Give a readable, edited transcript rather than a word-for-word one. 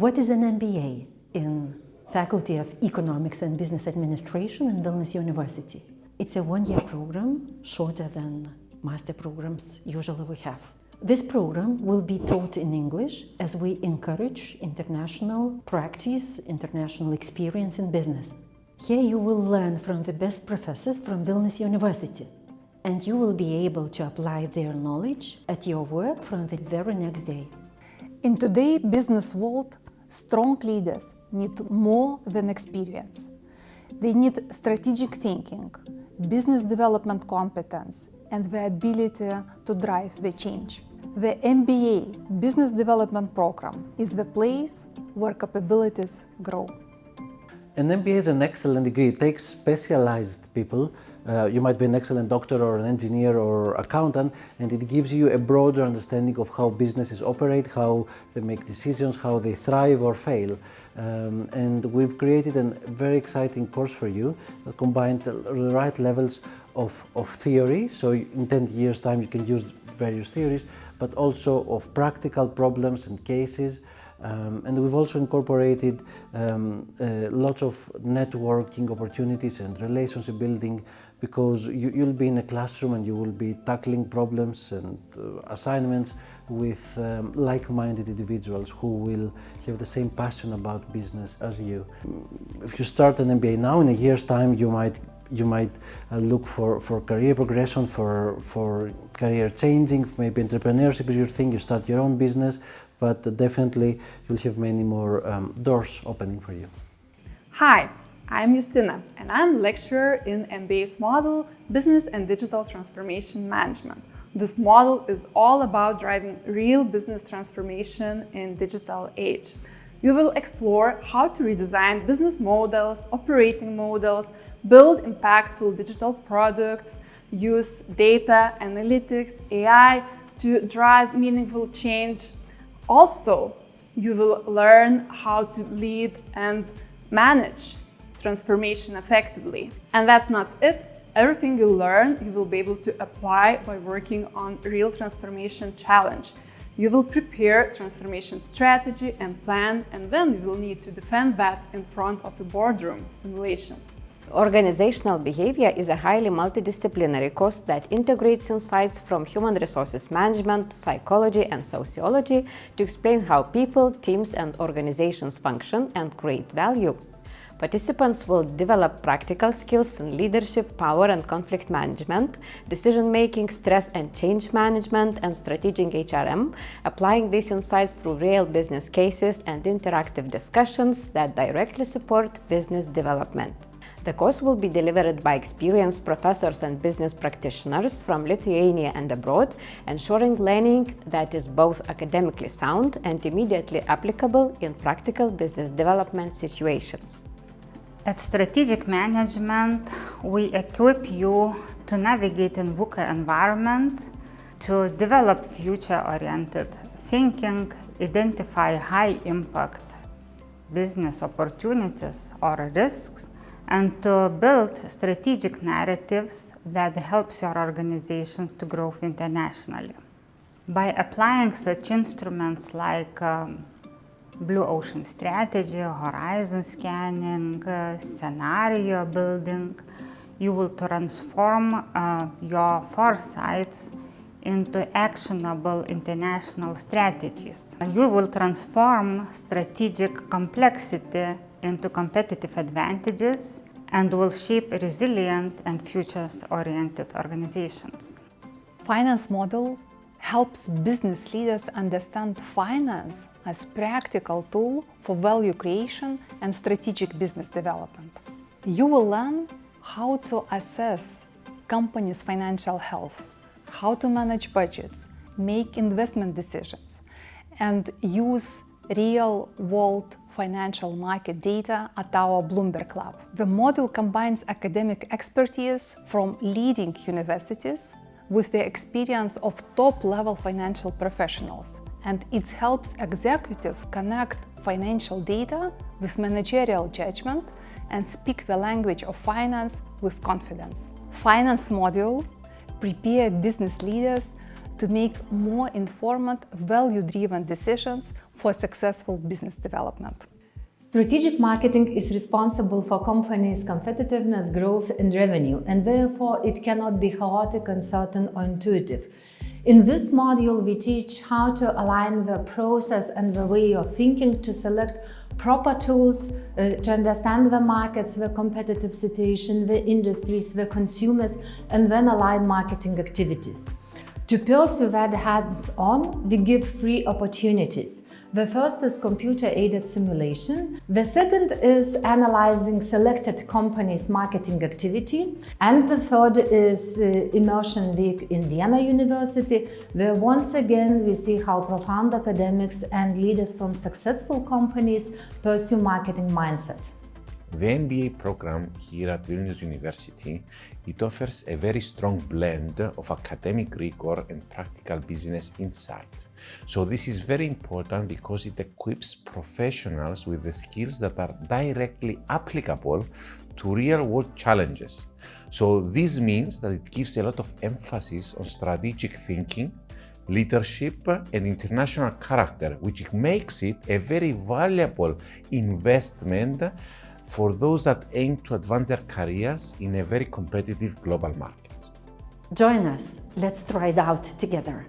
What is an MBA in Faculty of Economics and Business Administration in Vilnius University? It's a one-year program, shorter than master programs usually we have. This program will be taught in English as we encourage international practice, international experience in business. Here you will learn from the best professors from Vilnius University, and you will be able to apply their knowledge at your work from the very next day. In today's business world, strong leaders need more than experience. They need strategic thinking, business development competence, and the ability to drive the change. The MBA Business Development Program is the place where capabilities grow. An MBA is an excellent degree. It takes specialized people. You might be an excellent doctor or an engineer or accountant, and it gives you a broader understanding of how businesses operate, how they make decisions, how they thrive or fail. And we've created a very exciting course for you that combines the right levels of theory, so in 10 years' time you can use various theories, but also of practical problems and cases. And we've also incorporated lots of networking opportunities and relationship building, because you'll be in a classroom and you will be tackling problems and assignments with like-minded individuals who will have the same passion about business as you. If you start an MBA now, in a year's time you might look for career progression, for career changing, maybe entrepreneurship is your thing, you start your own business, but definitely you'll have many more doors opening for you. Hi, I'm Justina, and I'm lecturer in MBA's model, Business and Digital Transformation Management. This model is all about driving real business transformation in digital age. You will explore how to redesign business models, operating models, build impactful digital products, use data, analytics, AI to drive meaningful change. Also, you will learn how to lead and manage transformation effectively. And that's not it. Everything you learn, you will be able to apply by working on real transformation challenge. You will prepare transformation strategy and plan, and then you will need to defend that in front of a boardroom simulation. Organizational behavior is a highly multidisciplinary course that integrates insights from human resources management, psychology, and sociology to explain how people, teams, and organizations function and create value. Participants will develop practical skills in leadership, power and conflict management, decision-making, stress and change management, and strategic HRM, applying these insights through real business cases and interactive discussions that directly support business development. The course will be delivered by experienced professors and business practitioners from Lithuania and abroad, ensuring learning that is both academically sound and immediately applicable in practical business development situations. At Strategic Management, we equip you to navigate in VUCA environment, to develop future-oriented thinking, identify high-impact business opportunities or risks, and to build strategic narratives that helps your organizations to grow internationally. By applying such instruments like Blue Ocean strategy, horizon scanning, scenario building, you will transform your foresights into actionable international strategies. You will transform strategic complexity into competitive advantages and will shape resilient and futures-oriented organizations. Finance models helps business leaders understand finance as practical tool for value creation and strategic business development. You will learn how to assess companies' financial health, how to manage budgets, make investment decisions, and use real-world financial market data at our Bloomberg Lab. The model combines academic expertise from leading universities with the experience of top-level financial professionals, and it helps executives connect financial data with managerial judgment and speak the language of finance with confidence. Finance module prepare business leaders to make more informed, value-driven decisions for successful business development. Strategic marketing is responsible for companies' competitiveness, growth, and revenue, and therefore it cannot be chaotic, uncertain, or intuitive. In this module, we teach how to align the process and the way of thinking to select proper tools to understand the markets, the competitive situation, the industries, the consumers, and then align marketing activities. To pursue that hands-on, we give 3 opportunities. The first is computer-aided simulation. The second is analyzing selected companies' marketing activity. And the third is Immersion Week in Vienna University, where once again we see how profound academics and leaders from successful companies pursue marketing mindset. The MBA program here at Vilnius University, it offers a very strong blend of academic rigor and practical business insight. So this is very important because it equips professionals with the skills that are directly applicable to real-world challenges. So this means that it gives a lot of emphasis on strategic thinking, leadership, and international character, which makes it a very valuable investment for those that aim to advance their careers in a very competitive global market. Join us. Let's try it out together.